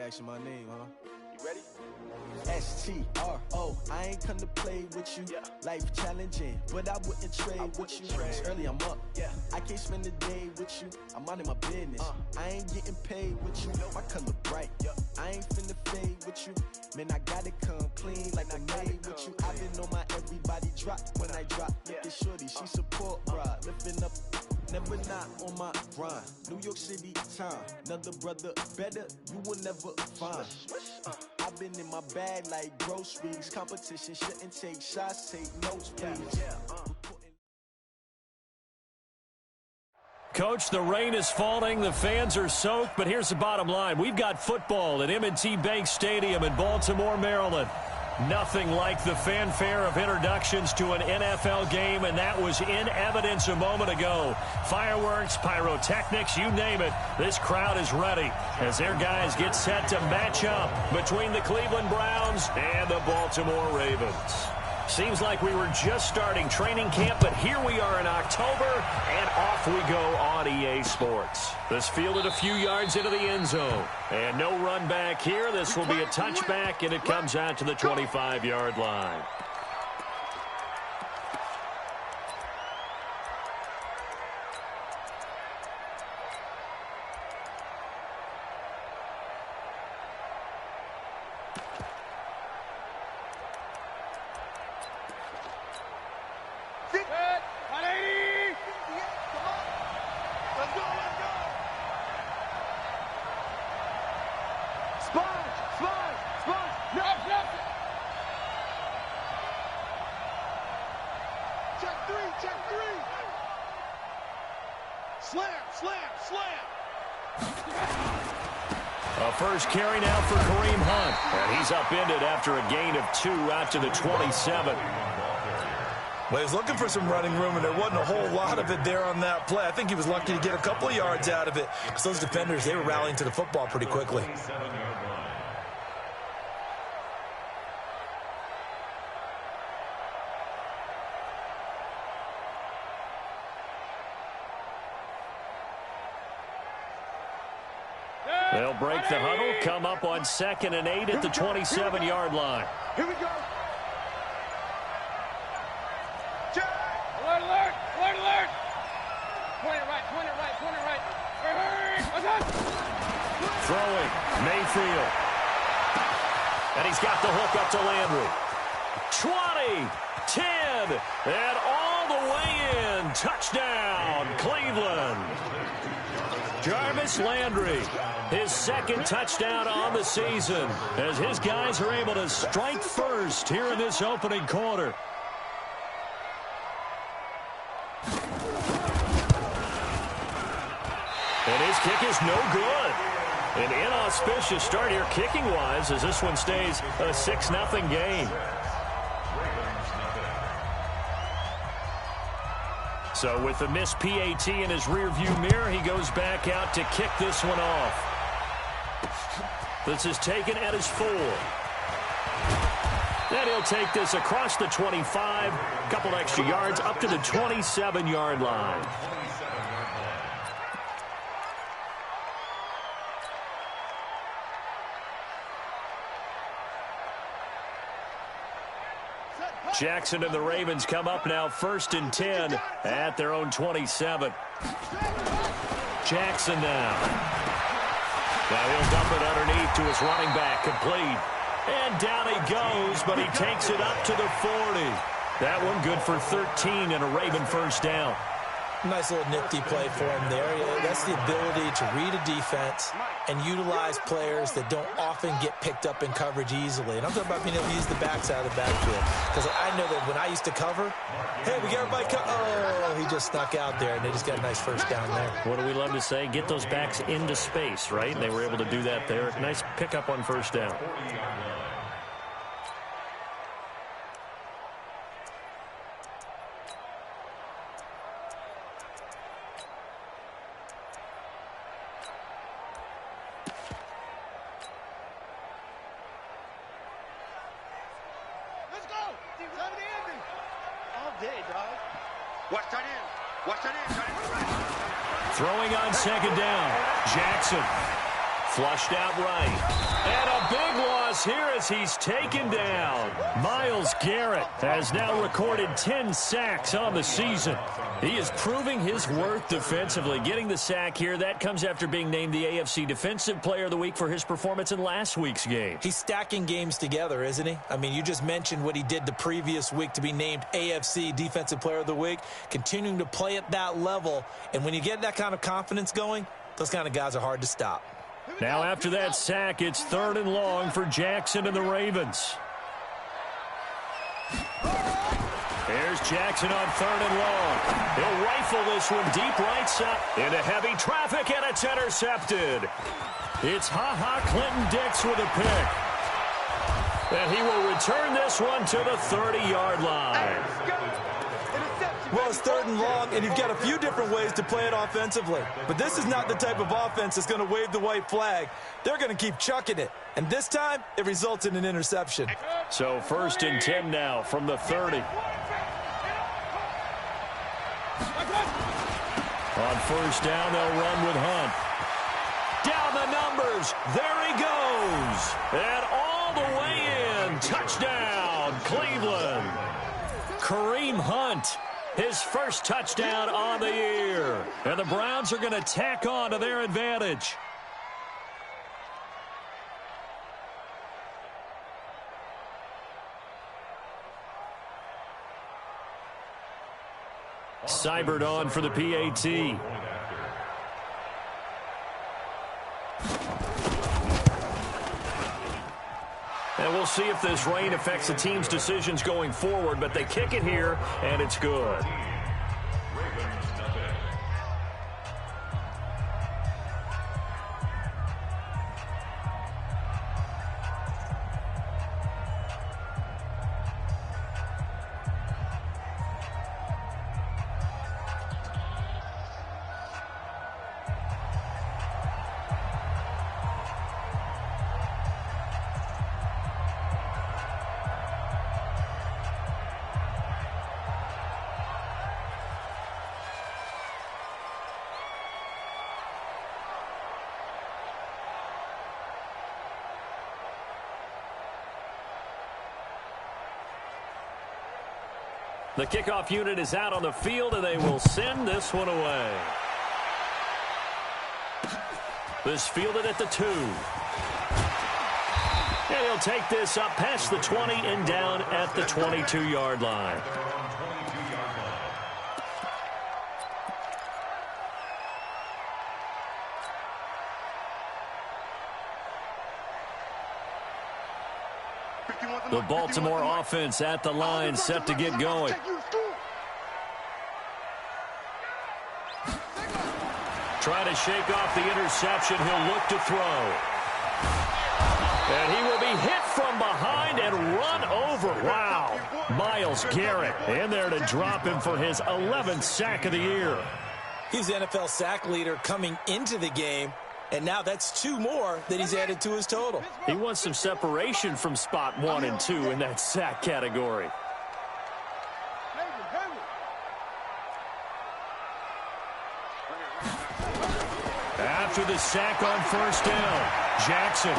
asking my name, huh? You ready? STRO, I ain't come to play with you. Life challenging, but I wouldn't trade with you. It's early, I'm up. I can't spend the day with you. I'm out of my business. I ain't getting paid with you. My color bright. I ain't finna fade with you. Man, I gotta come clean like I made with you. I been on my everybody drop when I drop. Look at shorty, she support ride. Lifting up, never not on my grind. New York City time, another brother better, you will never find. I've been in my bag like groceries. Competition shouldn't take shots, take notes, please. Coach, the rain is falling, the fans are soaked, but here's the bottom line. We've got football at M&T Bank Stadium in Baltimore, Maryland. Nothing like the fanfare of introductions to an NFL game, and that was in evidence a moment ago. Fireworks, pyrotechnics, you name it. This crowd is ready as their guys get set to match up between the Cleveland Browns and the Baltimore Ravens. Seems like we were just starting training camp, but here we are in October, and off we go on EA Sports. This fielded a few yards into the end zone, and no run back here. This will be a touchback, and it comes out to the 25-yard line. A first carry now for Kareem Hunt. And he's upended after a gain of 2 out to the 27. Well, he's looking for some running room, and there wasn't a whole lot of it there on that play. I think he was lucky to get a couple of yards out of it, because those defenders, they were rallying to the football pretty quickly. They'll break the huddle, come up on 2nd and 8 at the 27-yard line. Here we go. Alert, alert, alert, alert. Point it right, point it right, point it right. Hurry, Throwing, Mayfield. And he's got the hook up to Landry. 20, 10, and all the way in. Touchdown, Cleveland. Jarvis Landry, his 2nd touchdown on the season, as his guys are able to strike first here in this opening quarter. And his kick is no good. An inauspicious start here kicking-wise, as this one stays a 6-0 game. So with the missed PAT in his rearview mirror, he goes back out to kick this one off. This is taken at his 4. Then he'll take this across the 25, couple extra yards up to the 27-yard line. Jackson and the Ravens come up now 1st and 10 at their own 27. Jackson now. Now he'll dump it underneath to his running back, complete. And down he goes, but he takes it up to the 40. That one good for 13 and a Raven first down. Nice little nifty play for him there. That's the ability to read a defense and utilize players that don't often get picked up in coverage easily. And I'm talking about being able to use the backs out of the backfield. Because I know that when I used to cover, hey, we got everybody oh, he just snuck out there, and they just got a nice first down there. What do we love to say? Get those backs into space, right? And they were able to do that there. Nice pickup on first down. Throwing on 2nd down. Jackson Flushed out right. And a big loss here as he's taken down. Myles Garrett has now recorded 10 sacks on the season. He is proving his worth defensively. Getting the sack here, that comes after being named the AFC Defensive Player of the Week for his performance in last week's game. He's stacking games together, isn't he? I mean, you just mentioned what he did the previous week to be named AFC Defensive Player of the Week, continuing to play at that level. And when you get that kind of confidence going, those kind of guys are hard to stop. Now after that sack, it's 3rd and long for Jackson and the Ravens. Here's Jackson on 3rd and long. He'll rifle this one deep right side into heavy traffic, and it's intercepted. It's Clinton-Dix with a pick. And he will return this one to the 30-yard line. Well, it's 3rd and long, and you've got a few different ways to play it offensively. But this is not the type of offense that's going to wave the white flag. They're going to keep chucking it. And this time, it results in an interception. So 1st and 10 now from the 30. On 1st down, they'll run with Hunt. Down the numbers. There he goes. And all the way in. Touchdown, Cleveland. Kareem Hunt. His first touchdown on the year. And the Browns are going to tack on to their advantage. Seibert on for the PAT. And we'll see if this rain affects the team's decisions going forward, but they kick it here, and it's good. The kickoff unit is out on the field, and they will send this one away. This fielded at the 2. And he'll take this up past the 20 and down at the 22-yard line. The Baltimore offense at the line, set to get going. Trying to shake off the interception. He'll look to throw. And he will be hit from behind and run over. Wow. Myles Garrett in there to drop him for his 11th sack of the year. He's the NFL sack leader coming into the game. And now that's 2 more that he's added to his total. He wants some separation from spot 1 and 2 in that sack category. After the sack on 1st down, Jackson.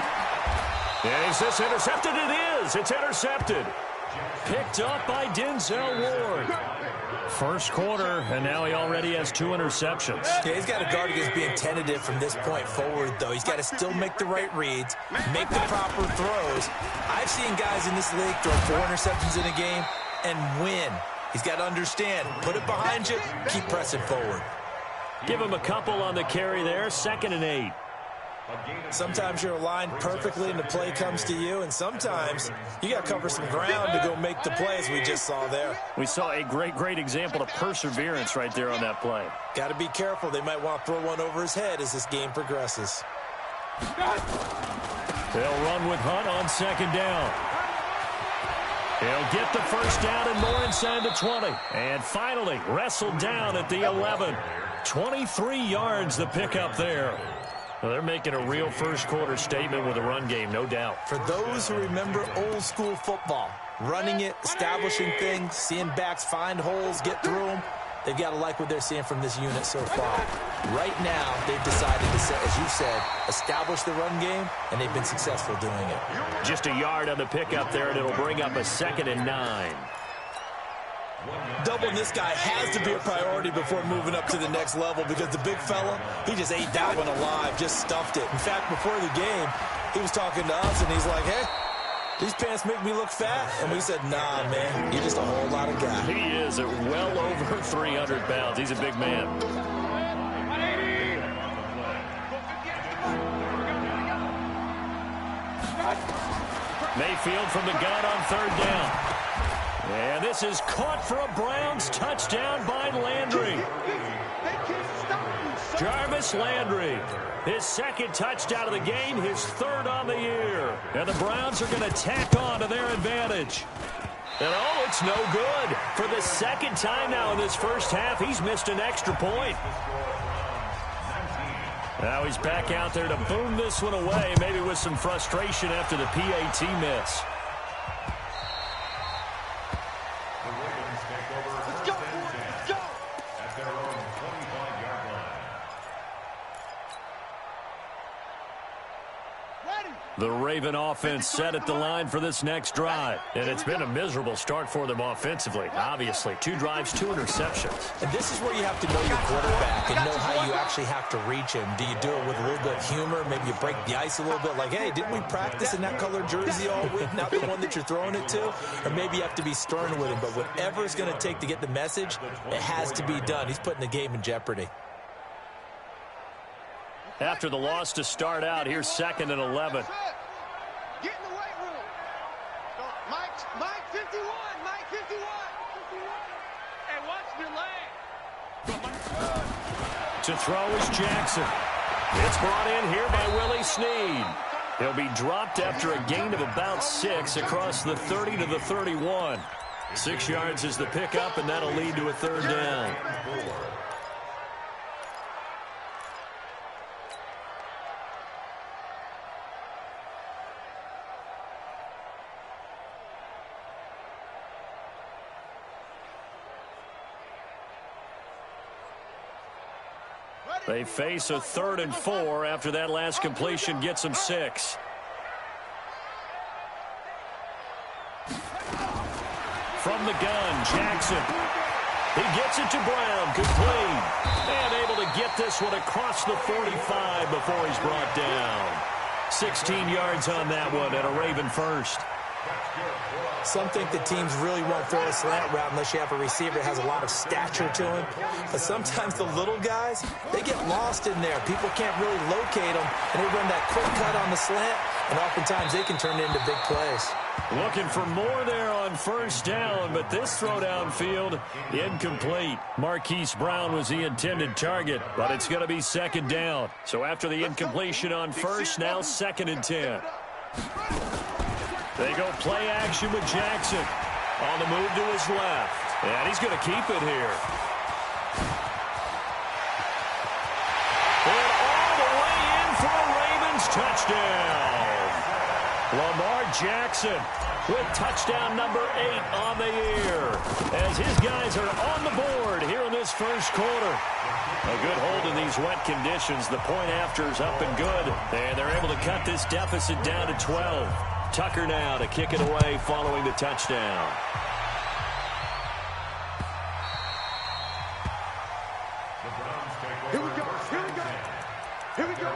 Is this intercepted? It is. It's intercepted. Picked up by Denzel Ward. First quarter, and now he already has 2 interceptions. Yeah, he's got to guard against being tentative from this point forward, though. He's got to still make the right reads, make the proper throws. I've seen guys in this league throw 4 interceptions in a game and win. He's got to understand, put it behind you, keep pressing forward. Give him a couple on the carry there, 2nd and 8. Sometimes you're aligned perfectly and the play comes to you, and sometimes you got to cover some ground to go make the play, as we just saw there. We saw a great example of perseverance right there on that play. Got to be careful. They might want to throw one over his head as this game progresses. They'll run with Hunt on 2nd down. He'll get the 1st down and more inside the 20. And finally wrestled down at the 11. 23 yards the pickup there. Well, they're making a real first quarter statement with a run game, no doubt. For those who remember old school football, running it, establishing things, seeing backs find holes, get through them, they've got to like what they're seeing from this unit so far. Right now, they've decided to, as you said, establish the run game, and they've been successful doing it. Just a yard on the pickup there, and it'll bring up a 2nd and 9. Doubling this guy has to be a priority before moving up to the next level because the big fella, he just ate that one alive, just stuffed it. In fact, before the game, he was talking to us, and he's like, hey, these pants make me look fat. And we said, nah, man, you're just a whole lot of guy. He is at well over 300 pounds. He's a big man. Mayfield from the gun on 3rd down. And this is caught for a Browns touchdown by Landry. Jarvis Landry, his 2nd touchdown of the game, his 3rd on the year. And the Browns are going to tack on to their advantage. And oh, it's no good. For the 2nd time now in this first half, he's missed an extra point. Now he's back out there to boom this one away, maybe with some frustration after the PAT miss. The Raven offense set at the line for this next drive. And it's been a miserable start for them offensively. Obviously, 2 drives, 2 interceptions. And this is where you have to know your quarterback and know how you actually have to reach him. Do you do it with a little bit of humor? Maybe you break the ice a little bit like, hey, didn't we practice in that colored jersey all week? Not the one that you're throwing it to? Or maybe you have to be stern with him. But whatever it's going to take to get the message, it has to be done. He's putting the game in jeopardy. After the loss to start out, here's 2nd and 11. Get in the weight room. Mike 51. Mike 51. Hey, watch the leg. To throw is Jackson. It's brought in here by Willie Snead. He'll be dropped after a gain of about 6 across the 30 to the 31. 6 yards is the pickup, and that'll lead to a 3rd down. They face a 3rd and 4 after that last completion gets them 6. From the gun, Jackson. He gets it to Brown, complete. And able to get this one across the 45 before he's brought down. 16 yards on that one and a Raven first. Some think the teams really won't throw a slant route unless you have a receiver that has a lot of stature to him. But sometimes the little guys, they get lost in there. People can't really locate them, and they run that quick cut on the slant, and oftentimes they can turn it into big plays. Looking for more there on 1st down, but this throw downfield, incomplete. Marquise Brown was the intended target, but it's going to be 2nd down. So after the incompletion on 1st, now 2nd and 10. They go play action with Jackson. On the move to his left. And he's going to keep it here. And all the way in for a Ravens touchdown. Lamar Jackson with touchdown number 8 on the year. As his guys are on the board here in this first quarter. A good hold in these wet conditions. The point after is up and good. And they're able to cut this deficit down to 12. Tucker now to kick it away following the touchdown. Here we go. Here we go. Here we go.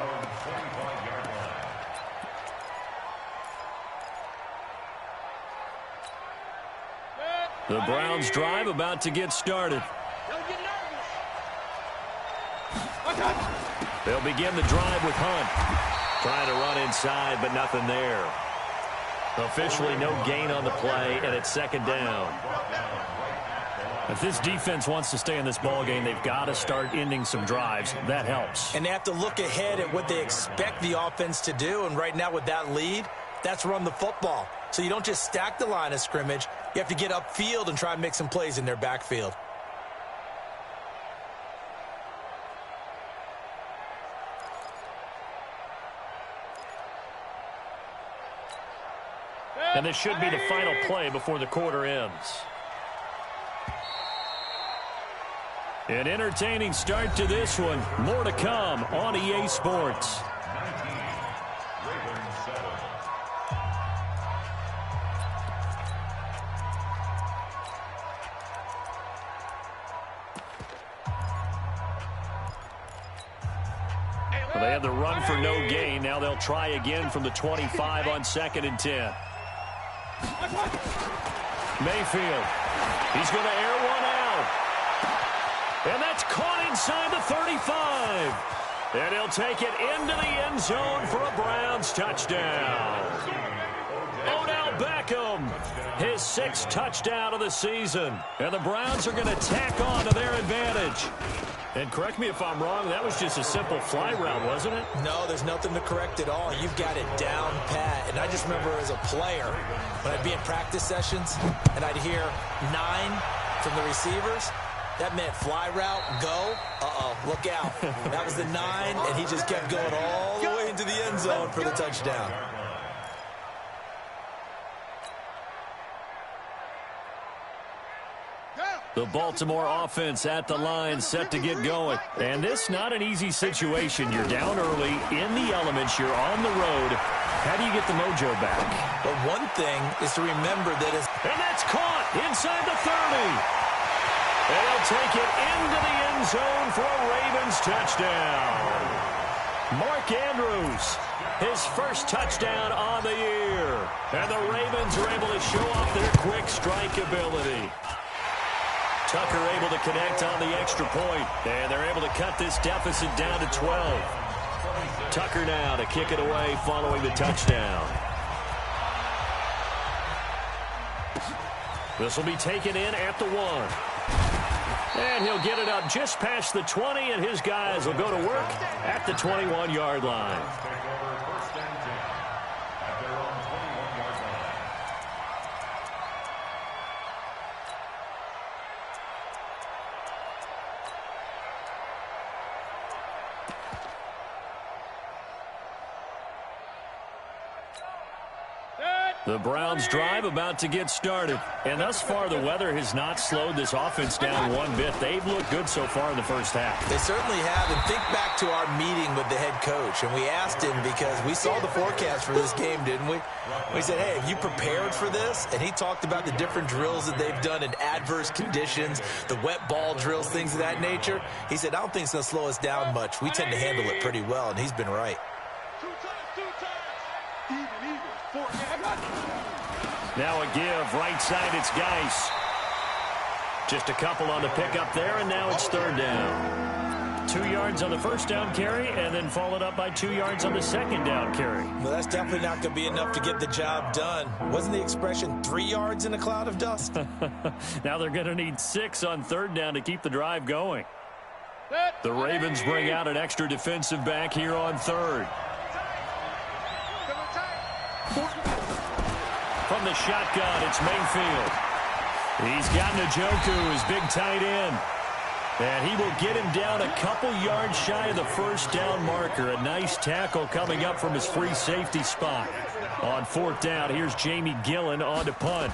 The Browns drive about to get started. Don't get nervous. They'll begin the drive with Hunt. Trying to run inside, but nothing there. Officially no gain on the play, and it's 2nd down. If this defense wants to stay in this ball game, they've got to start ending some drives. That helps. And they have to look ahead at what they expect the offense to do. And right now with that lead, that's run the football. So you don't just stack the line of scrimmage. You have to get upfield and try and make some plays in their backfield. And this should be the final play before the quarter ends. An entertaining start to this one. More to come on EA Sports. Well, they had the run for no gain. Now they'll try again from the 25 on 2nd and 10. Mayfield. He's going to air one out. And that's caught inside the 35. And he'll take it into the end zone for a Browns touchdown. Odell Beckham, his 6th touchdown of the season. And the Browns are going to tack on to their advantage. And correct me if I'm wrong, that was just a simple fly route, wasn't it? No, there's nothing to correct at all. You've got it down pat. And I just remember as a player, when I'd be in practice sessions, and I'd hear 9 from the receivers, that meant fly route, go, look out. That was the 9, and he just kept going all the way into the end zone for the touchdown. The Baltimore offense at the line, set to get going. And this not an easy situation. You're down early, in the elements, you're on the road. How do you get the mojo back? But one thing is to remember that it's... And that's caught inside the 30. And he'll take it into the end zone for a Ravens touchdown. Mark Andrews, his first touchdown on the year. And the Ravens are able to show off their quick strike ability. Tucker able to connect on the extra point, and they're able to cut this deficit down to 12. Tucker now to kick it away following the touchdown. This will be taken in at the 1. And he'll get it up just past the 20, and his guys will go to work at the 21-yard line. The Browns drive about to get started. And thus far, the weather has not slowed this offense down one bit. They've looked good so far in the first half. They certainly have. And think back to our meeting with the head coach. And we asked him because we saw the forecast for this game, didn't we? We said, hey, have you prepared for this? And he talked about the different drills that they've done in adverse conditions, the wet ball drills, things of that nature. He said, I don't think it's going to slow us down much. We tend to handle it pretty well, and he's been right. Now a give, right side, it's Geis. Just a couple on the pickup there, and now it's 3rd down. 2 yards on the first down carry, and then followed up by 2 yards on the second down carry. Well, that's definitely not going to be enough to get the job done. Wasn't the expression 3 yards in a cloud of dust? Now they're going to need 6 on 3rd down to keep the drive going. The Ravens bring out an extra defensive back here on 3rd. From the shotgun, it's Mayfield. He's got Njoku, his big tight end. And he will get him down a couple yards shy of the first down marker. A nice tackle coming up from his free safety spot. On 4th down, here's Jamie Gillen on to punt.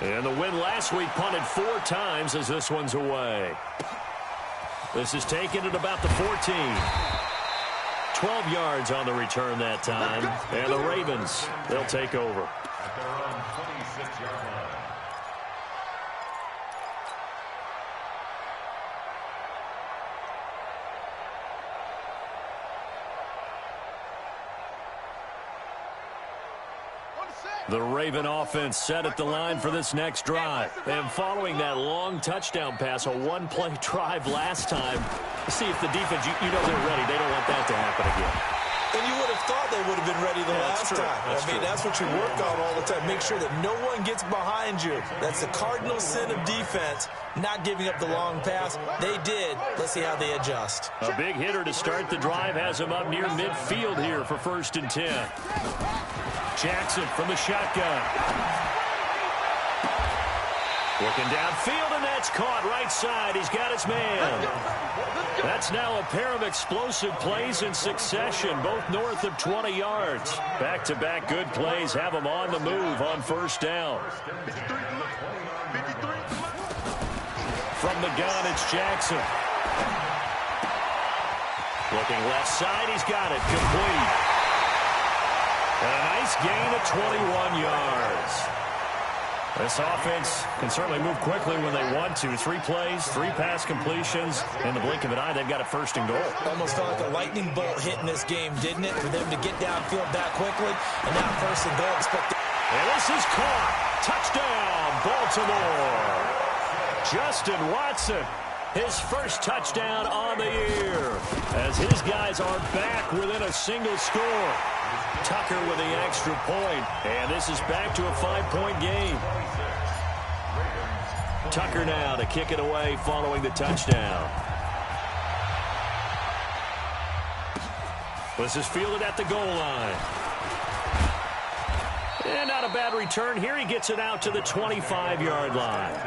And the win last week punted 4 times as this one's away. This is taken at about the 14. 12 yards on the return that time. And the Ravens, they'll take over. At their own 26-yard line. The Raven offense set at the line for this next drive. And following that long touchdown pass, a one-play drive last time, see if the defense, you know they're ready. They don't want that to happen again. And you would have thought they would have been ready the last time. That's what you work on all the time. Make sure that no one gets behind you. That's the cardinal sin of defense, not giving up the long pass. They did. Let's see how they adjust. A big hitter to start the drive has him up near midfield here for 1st and 10. Jackson from the shotgun. Looking downfield, and that's caught right side. He's got his man. That's now a pair of explosive plays in succession, both north of 20 yards. Back-to-back good plays have him on the move on 1st down. From the gun, it's Jackson. Looking left side, he's got it. Complete. And a nice gain of 21 yards. This offense can certainly move quickly when they want to. 3 plays, 3 pass completions. In the blink of an eye, they've got a first and goal. Almost felt like a lightning bolt hit in this game, didn't it? For them to get downfield that quickly. And now first and goal expected. And this is caught. Touchdown, Baltimore. Justin Watson, his first touchdown on the year. As his guys are back within a single score. Tucker with the extra point, and this is back to a 5-point game. Tucker now to kick it away following the touchdown. This is fielded at the goal line. And not a bad return here. He gets it out to the 25-yard line.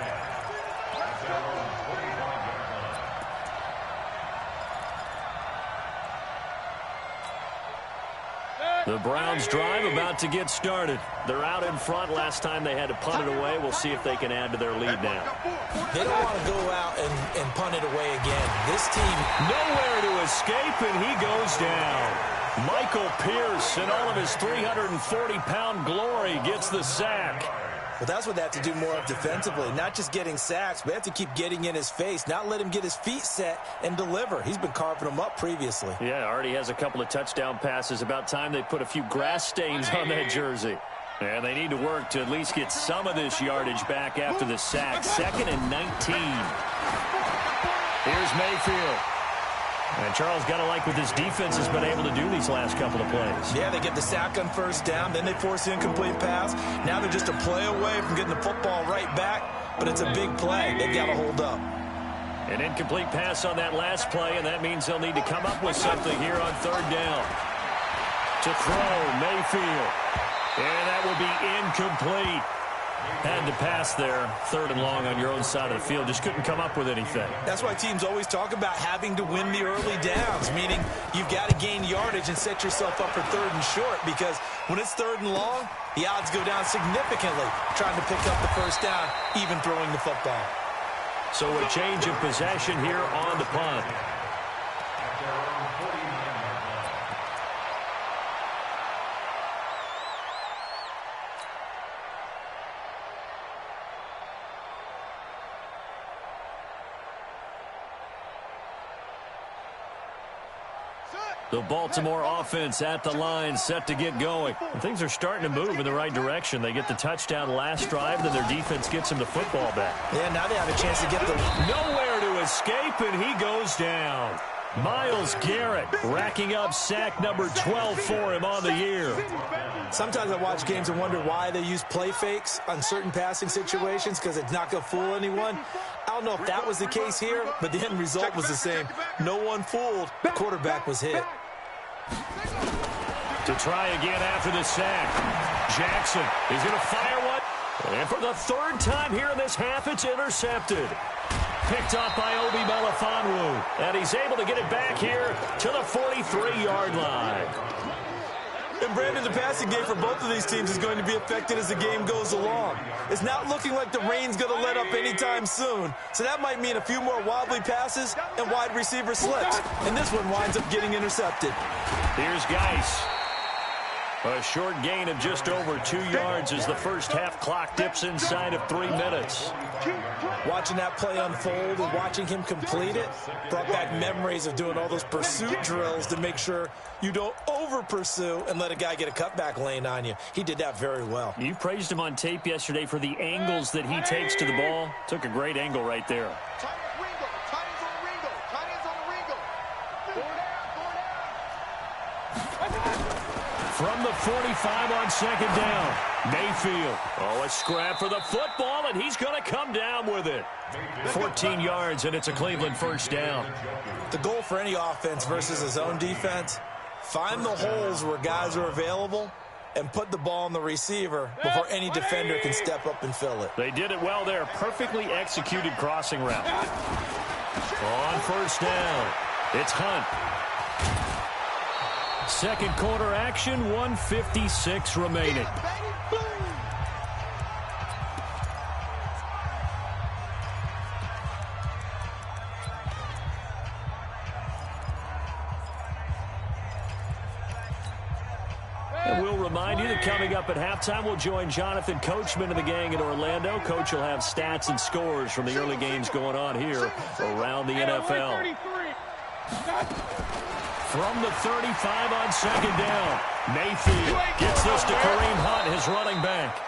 The Browns drive about to get started. They're out in front. Last time they had to punt it away. We'll see if they can add to their lead now. They don't want to go out and punt it away again. This team nowhere to escape, and he goes down. Michael Pierce, in all of his 340-pound glory, gets the sack. Well, that's what they have to do more of defensively. Not just getting sacks, but they have to keep getting in his face, not let him get his feet set and deliver. He's been carving them up previously. Yeah, already has a couple of touchdown passes. About time they put a few grass stains on that jersey. And they need to work to at least get some of this yardage back after the sack. 2nd and 19. Here's Mayfield. And Charles got to like what this defense has been able to do these last couple of plays. Yeah, they get the sack on first down, then they force the incomplete pass. Now they're just a play away from getting the football right back, but it's a big play. They've got to hold up. An incomplete pass on that last play, and that means they'll need to come up with something here on 3rd down. To throw, Mayfield. And that will be incomplete. Had to pass there, 3rd and long on your own side of the field. Just couldn't come up with anything. That's why teams always talk about having to win the early downs, meaning you've got to gain yardage and set yourself up for 3rd and short, because when it's 3rd and long, the odds go down significantly trying to pick up the first down, even throwing the football. So a change of possession here on the punt. The Baltimore offense at the line, set to get going. And things are starting to move in the right direction. They get the touchdown last drive, then their defense gets them the football back. Yeah, now they have a chance to get the... Nowhere to escape, and he goes down. Myles Garrett racking up sack number 12 for him on the year. Sometimes I watch games and wonder why they use play fakes on certain passing situations, because it's not going to fool anyone. I don't know if that was the case here, but the end result was the same. No one fooled. The quarterback was hit. To try again after the sack. Jackson is going to fire one. And for the 3rd time here in this half, it's intercepted. Picked off by Obi Melifonwu. And he's able to get it back here to the 43-yard line. And Brandon, the passing game for both of these teams is going to be affected as the game goes along. It's not looking like the rain's going to let up anytime soon. So that might mean a few more wobbly passes and wide receiver slips. And this one winds up getting intercepted. Here's Geis. A short gain of just over 2 yards as the first half clock dips inside of 3 minutes. Watching that play unfold and watching him complete it brought back memories of doing all those pursuit drills to make sure you don't over-pursue and let a guy get a cutback lane on you. He did that very well. You praised him on tape yesterday for the angles that he takes to the ball. Took a great angle right there. From the 45 on 2nd down, Mayfield. Oh, a scrap for the football, and he's going to come down with it. 14 yards, and it's a Cleveland first down. The goal for any offense versus his own defense, find the holes where guys are available and put the ball on the receiver before any defender can step up and fill it. They did it well there. Perfectly executed crossing route. On first down, it's Hunt. Second quarter action, 1:56 remaining. And we'll remind you that coming up at halftime, we'll join Jonathan Coachman and the gang in Orlando. Coach will have stats and scores from the early games going on here around the NFL. From the 35 on second down, Mayfield gets this to Kareem Hunt, his running back.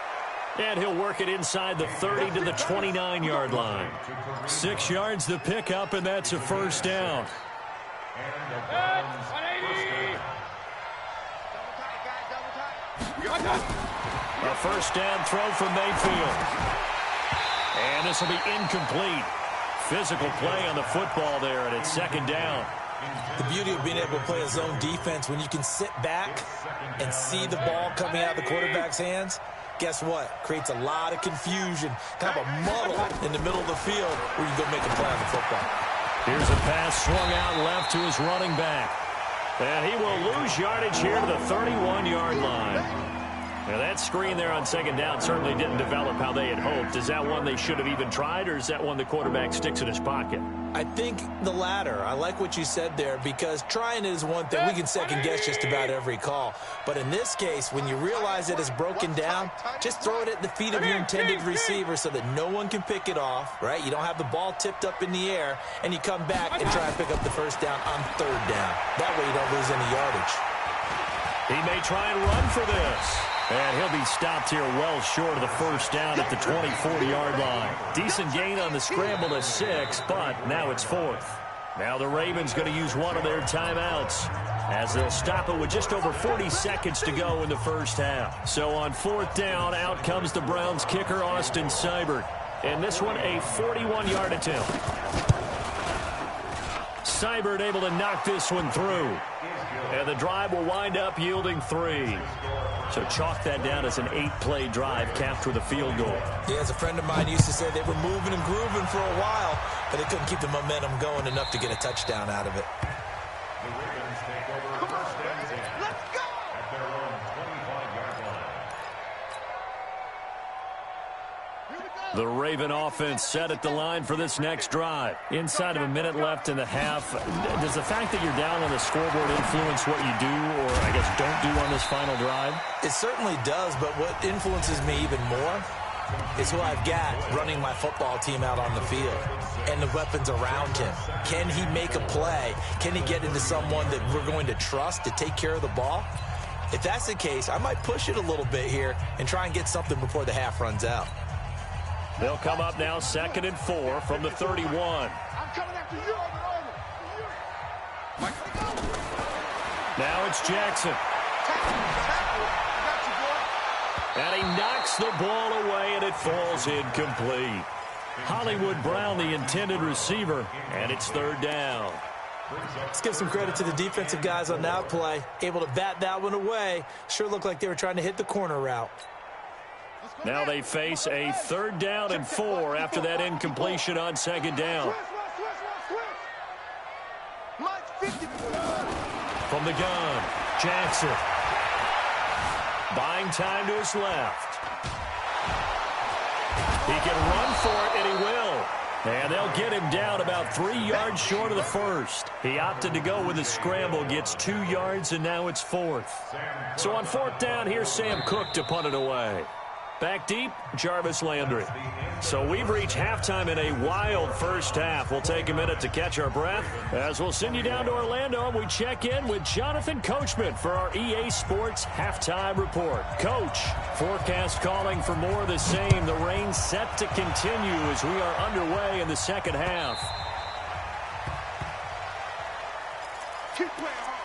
And he'll work it inside the 30 to the 29-yard line. 6 yards the pickup, and that's a first down. A first down throw from Mayfield. And this will be incomplete. Physical play on the football there, and it's second down. The beauty of being able to play a zone defense when you can sit back and see the ball coming out of the quarterback's hands, guess what? Creates a lot of confusion, kind of a muddle in the middle of the field where you can go make a play on the football. Here's a pass swung out left to his running back. And he will lose yardage here to the 31-yard line. Now, that screen there on second down certainly didn't develop how they had hoped. Is that one they should have even tried, or is that one the quarterback sticks in his pocket? I think the latter. I like what you said there, because trying is one thing. We can second-guess just about every call. But in this case, when you realize it is broken down, just throw it at the feet of your intended receiver so that no one can pick it off, right? You don't have the ball tipped up in the air, and you come back and try to pick up the first down on third down. That way you don't lose any yardage. He may try and run for this. And he'll be stopped here well short of the first down at the 24-yard line. Decent gain on the scramble to 6, but now it's 4th. Now the Ravens going to use one of their timeouts as they'll stop it with just over 40 seconds to go in the first half. So on 4th down, out comes the Browns kicker, Austin Seibert. And this one, a 41-yard attempt. Seibert able to knock this one through. And the drive will wind up yielding 3. So chalk that down as an 8-play drive capped with a field goal. Yeah, as a friend of mine used to say, they were moving and grooving for a while, but they couldn't keep the momentum going enough to get a touchdown out of it. The Ravens take over first and 10. Let's go! At their own 25-yard line. The Raven offense set at the line for this next drive. Inside of a minute left in the half, does the fact that you're down on the scoreboard influence what you do, or I guess don't do on this final drive? It certainly does, but what influences me even more is who I've got running my football team out on the field and the weapons around him. Can he make a play? Can he get into someone that we're going to trust to take care of the ball? If that's the case, I might push it a little bit here and try and get something before the half runs out. They'll come up now 2nd and 4 from the 31. I'm coming after you over. Now it's Jackson. And he knocks the ball away, and it falls incomplete. Hollywood Brown, the intended receiver, and it's 3rd down. Let's give some credit to the defensive guys on that play. Able to bat that one away. Sure looked like they were trying to hit the corner route. Now they face a 3rd down and 4 after that incompletion on 2nd down. From the gun, Jackson. Buying time to his left. He can run for it, and he will. And they'll get him down about 3 yards short of the first. He opted to go with a scramble, gets 2 yards, and now it's 4th. So on 4th down, here's Sam Cook to punt it away. Back deep, Jarvis Landry. So we've reached halftime in a wild first half. We'll take a minute to catch our breath as we'll send you down to Orlando and we check in with Jonathan Coachman for our EA Sports Halftime Report. Coach, forecast calling for more of the same. The rain set to continue as we are underway in the second half. Keep playing hard.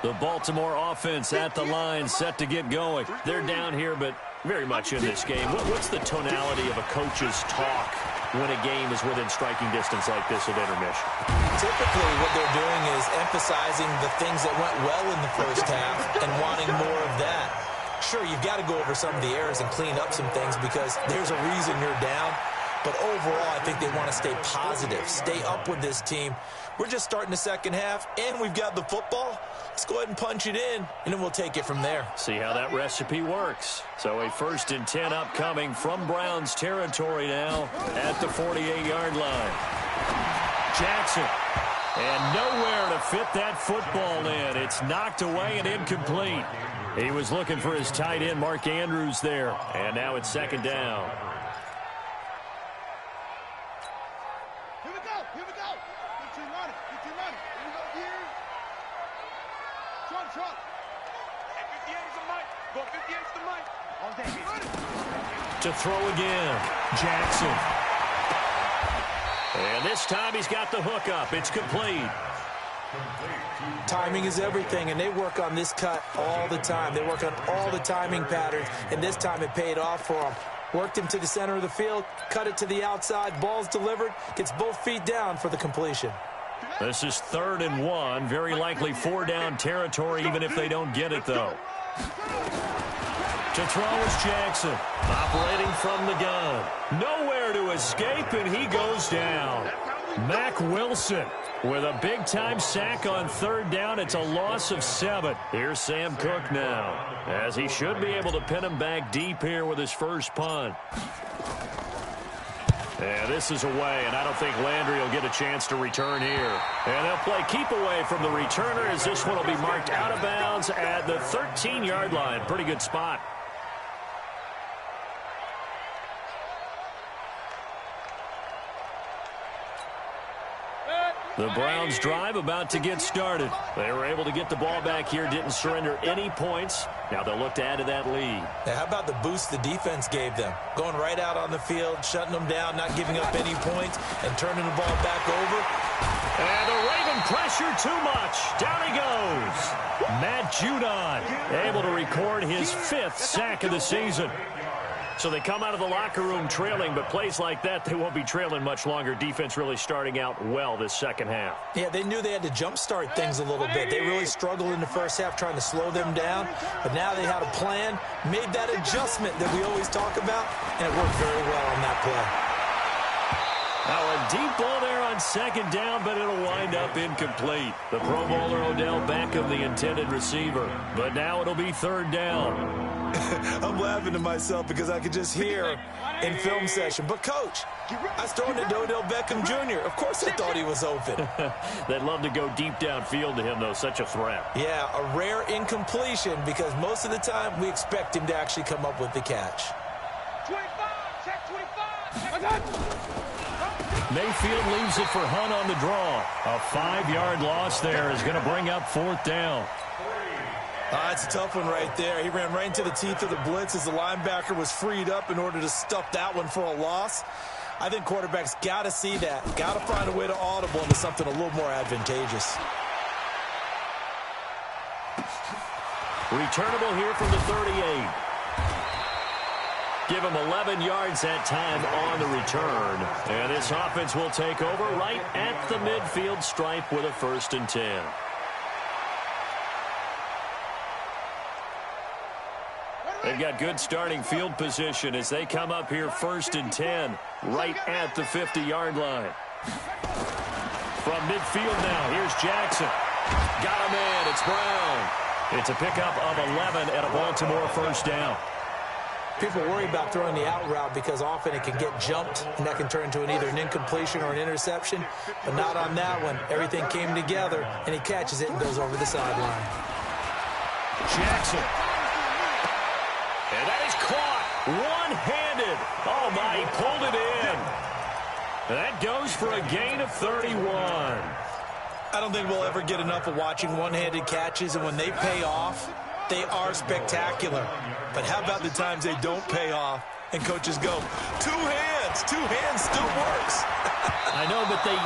The Baltimore offense at the line, set to get going. They're down here, but very much in this game. What's the tonality of a coach's talk when a game is within striking distance like this at intermission? Typically, what they're doing is emphasizing the things that went well in the first half and wanting more of that. Sure, you've got to go over some of the errors and clean up some things because there's a reason you're down. But overall, I think they want to stay positive, stay up with this team. We're just starting the second half, and we've got the football. Let's go ahead and punch it in, and then we'll take it from there. See how that recipe works. So a 1st and 10 upcoming from Browns territory now at the 48-yard line. Jackson And nowhere to fit that football in. It's knocked away and incomplete. He was looking for his tight end, Mark Andrews, there. And now it's second down. Here we go. Here we go. Get your money. Get your money. Here we go here. Trot. At 58's the mic. Go 58's the mic. All day. To throw again. Jackson. And this time he's got the hook up. It's complete. Timing is everything, and they work on this cut all the time. They work on all the timing patterns, and this time it paid off for them. Worked him to the center of the field, cut it to the outside, ball's delivered, gets both feet down for the completion. This is 3rd and 1. Very likely 4-down territory, even if they don't get it, though. To throw is Jackson, operating from the gun. Nowhere to escape, and he goes down. Mack Wilson with a big-time sack on 3rd down. It's a loss of 7. Here's Sam Cook now, as he should be able to pin him back deep here with his first punt. And this is away, and I don't think Landry will get a chance to return here. And they'll play keep away from the returner, as this one will be marked out of bounds at the 13-yard line. Pretty good spot. The Browns drive about to get started. They were able to get the ball back here, didn't surrender any points. Now they'll look to add to that lead. Now, how about the boost the defense gave them? Going right out on the field, shutting them down, not giving up any points, and turning the ball back over. And the Raven pressure too much. Down he goes. Matt Judon able to record his 5th sack of the season. So they come out of the locker room trailing, but plays like that, they won't be trailing much longer. Defense really starting out well this second half. Yeah, they knew they had to jumpstart things a little bit. They really struggled in the first half trying to slow them down, but now they had a plan, made that adjustment that we always talk about, and it worked very well on that play. Now a deep ball there on 2nd down, but it'll wind up incomplete. The Pro Bowler Odell Beckham, the intended receiver, but now it'll be 3rd down. I'm laughing to myself because I could just hear in film session. But, Coach, I was throwing it to Odell Beckham Jr. Of course I thought he was open. They'd love to go deep downfield to him, though. Such a threat. Yeah, a rare incompletion because most of the time we expect him to actually come up with the catch. 25. Check 25. Mayfield leaves it for Hunt on the draw. A 5-yard loss there is going to bring up 4th down. It's a tough one right there. He ran right into the teeth of the blitz as the linebacker was freed up in order to stuff that one for a loss. I think quarterbacks got to see that. Got to find a way to audible into something a little more advantageous. Returnable here from the 38. Give him 11 yards that time on the return. And this offense will take over right at the midfield stripe with a 1st and 10. They've got good starting field position as they come up here 1st and 10 right at the 50-yard line. From midfield now, here's Jackson. Got him in. It's Brown. It's a pickup of 11 and a Baltimore 1st down. People worry about throwing the out route because often it can get jumped, and that can turn into either an incompletion or an interception, but not on that one. Everything came together, and he catches it and goes over the sideline. Jackson. And that is caught one-handed. Oh, my, he pulled it in. That goes for a gain of 31. I don't think we'll ever get enough of watching one-handed catches, and when they pay off, they are spectacular. But how about the times they don't pay off and coaches go, two hands still works. I know, but they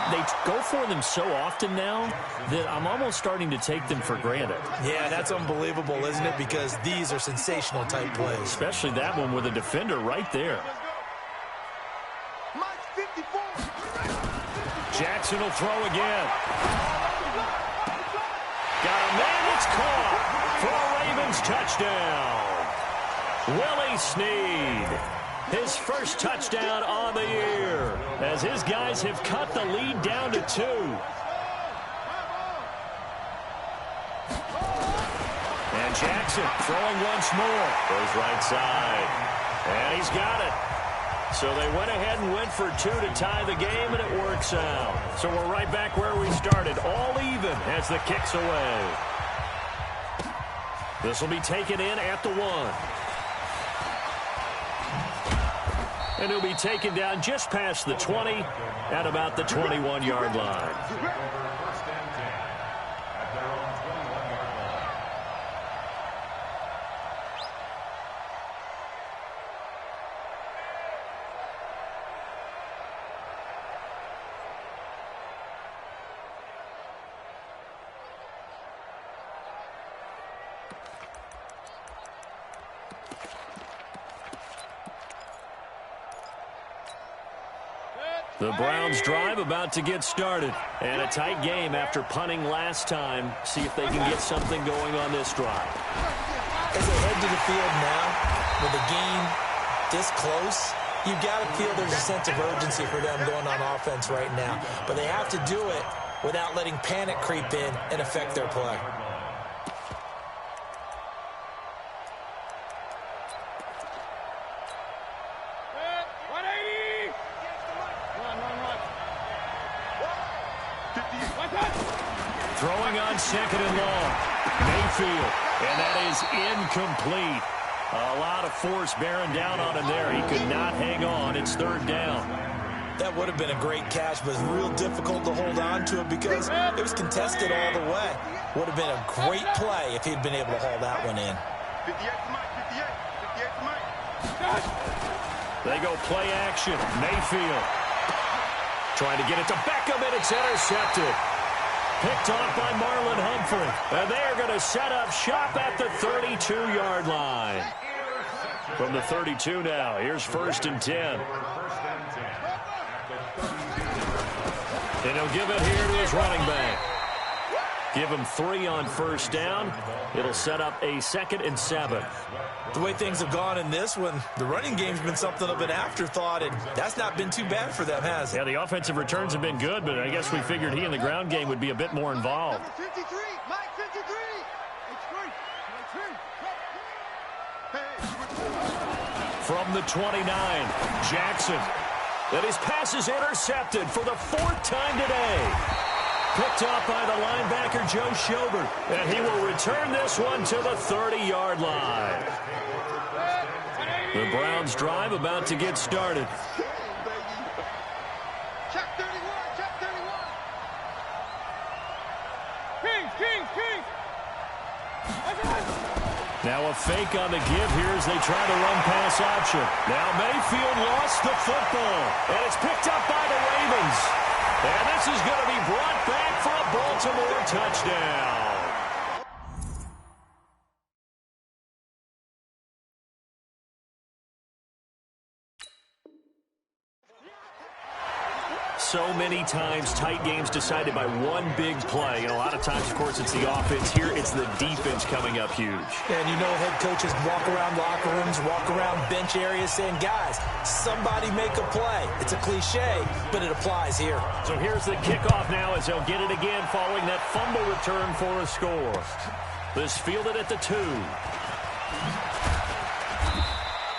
go for them so often now that I'm almost starting to take them for granted. Yeah, that's unbelievable, isn't it? Because these are sensational type plays. Especially that one with a defender right there. Jackson will throw again. Got a man, it's caught for a Ravens touchdown. Willie Snead, his first touchdown on the year, as his guys have cut the lead down to 2. And Jackson throwing once more. Goes right side. And he's got it. So they went ahead and went for 2 to tie the game, and it works out. So we're right back where we started, all even as the kick's away. This will be taken in at the 1. And he'll be taken down just past the 20 at about the 21-yard line. The Browns drive about to get started. And a tight game after punting last time. See if they can get something going on this drive. As they head to the field now, with the game this close, you've got to feel there's a sense of urgency for them going on offense right now. But they have to do it without letting panic creep in and affect their play. Throwing on 2nd and long. Mayfield. And that is incomplete. A lot of force bearing down on him there. He could not hang on. It's 3rd down. That would have been a great catch, but it's real difficult to hold on to it because it was contested all the way. Would have been a great play if he'd been able to haul that one in. They go play action. Mayfield trying to get it to Beckham, and it's intercepted. Picked off by Marlon Humphrey. And they're going to set up shop at the 32-yard line. From the 32 now, here's 1st and 10. And he'll give it here to his running back. Give him 3 on 1st down. It'll set up a 2nd and 7. The way things have gone in this one, the running game's been something of an afterthought, and that's not been too bad for them, has it? Yeah, the offensive returns have been good, but I guess we figured he in the ground game would be a bit more involved. 53, Mike 53. From the 29, Jackson. And his pass is intercepted for the 4th time today. Picked off by the linebacker, Joe Schobert. And he will return this one to the 30-yard line. The Browns drive about to get started. Check 31, check 31. King. Now a fake on the give here as they try to run pass option. Now Mayfield lost the football. And it's picked up by the Ravens. And this is going to be brought back for a Baltimore touchdown. So many times, tight games decided by one big play. And a lot of times, of course, it's the offense. Here, it's the defense coming up huge. And you know head coaches walk around locker rooms, walk around bench areas saying, guys, somebody make a play. It's a cliche, but it applies here. So here's the kickoff now as they'll get it again following that fumble return for a score. This fielded at the 2.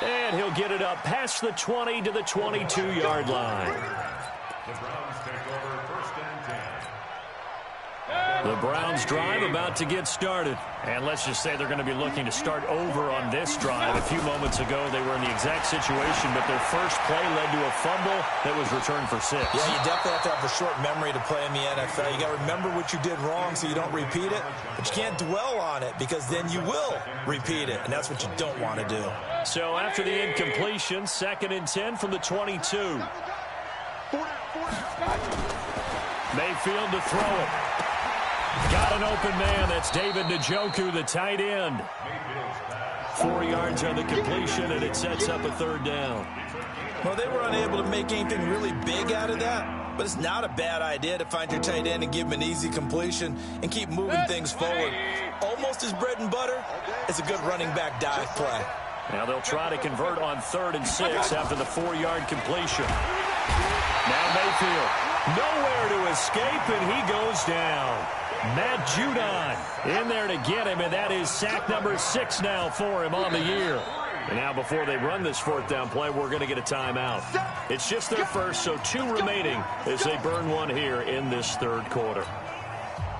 And he'll get it up past the 20 to the 22-yard line. The Browns take over 1st and 10. The Browns drive about to get started. And let's just say they're going to be looking to start over on this drive. A few moments ago, they were in the exact situation, but their first play led to a fumble that was returned for 6. Yeah, you definitely have to have a short memory to play in the NFL. You got to remember what you did wrong so you don't repeat it, but you can't dwell on it because then you will repeat it, and that's what you don't want to do. So after the incompletion, 2nd and 10 from the 22. Mayfield to throw it. Got an open man. That's David Njoku, the tight end. 4 yards on the completion, and it sets up a 3rd down. Well, they were unable to make anything really big out of that, but it's not a bad idea to find your tight end and give him an easy completion and keep moving things forward. Almost his bread and butter. It's a good running back dive play. Now they'll try to convert on 3rd and 6 after the 4-yard completion. Now Mayfield, nowhere to escape, and he goes down. Matt Judon in there to get him, and that is sack number 6 now for him on the year. And now before they run this fourth down play, we're going to get a timeout. It's just their first, so 2 remaining as they burn one here in this third quarter.